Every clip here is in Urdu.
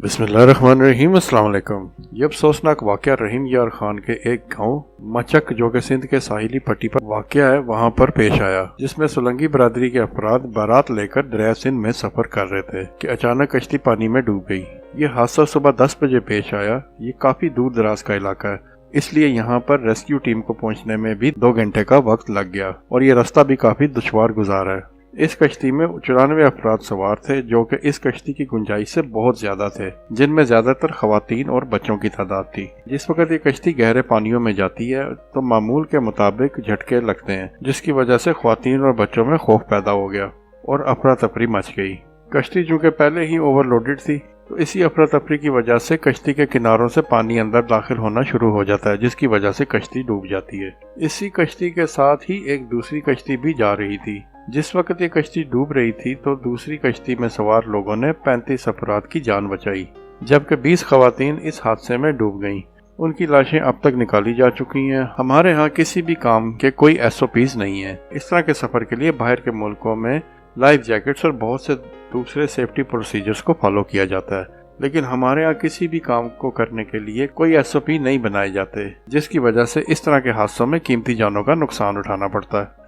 بسم اللہ الرحمن الرحیم۔ السلام علیکم۔ یہ افسوسناک واقعہ رحیم یار خان کے ایک گاؤں مچک جو کہ سندھ کے ساحلی پٹی پر واقع ہے وہاں پر پیش آیا، جس میں سولنگی برادری کے افراد بارات لے کر دریائے سندھ میں سفر کر رہے تھے کہ اچانک کشتی پانی میں ڈوب گئی۔ یہ حادثہ صبح 10 بجے پیش آیا۔ یہ کافی دور دراز کا علاقہ ہے، اس لیے یہاں پر ریسکیو ٹیم کو پہنچنے میں بھی 2 گھنٹے کا وقت لگ گیا اور یہ راستہ بھی کافی دشوار گزار ہے۔ اس کشتی میں 94 افراد سوار تھے جو کہ اس کشتی کی گنجائش سے بہت زیادہ تھے، جن میں زیادہ تر خواتین اور بچوں کی تعداد تھی۔ جس وقت یہ کشتی گہرے پانیوں میں جاتی ہے تو معمول کے مطابق جھٹکے لگتے ہیں، جس کی وجہ سے خواتین اور بچوں میں خوف پیدا ہو گیا اور افراتفری مچ گئی۔ کشتی چونکہ پہلے ہی اوور لوڈڈ تھی تو اسی افراتفری کی وجہ سے کشتی کے کناروں سے پانی اندر داخل ہونا شروع ہو جاتا ہے، جس کی وجہ سے کشتی ڈوب جاتی ہے۔ اسی کشتی کے ساتھ ہی ایک دوسری کشتی بھی جا رہی تھی۔ جس وقت یہ کشتی ڈوب رہی تھی تو دوسری کشتی میں سوار لوگوں نے 35 افراد کی جان بچائی، جبکہ 20 خواتین اس حادثے میں ڈوب گئیں۔ ان کی لاشیں اب تک نکالی جا چکی ہیں۔ ہمارے ہاں کسی بھی کام کے کوئی SOPs نہیں ہیں۔ اس طرح کے سفر کے لیے باہر کے ملکوں میں لائف جیکٹس اور بہت سے دوسرے سیفٹی پروسیجرز کو فالو کیا جاتا ہے، لیکن ہمارے ہاں کسی بھی کام کو کرنے کے لیے کوئی SOP نہیں بنائے جاتے، جس کی وجہ سے اس طرح کے حادثوں میں قیمتی جانوں کا نقصان اٹھانا پڑتا ہے۔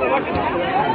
بچہ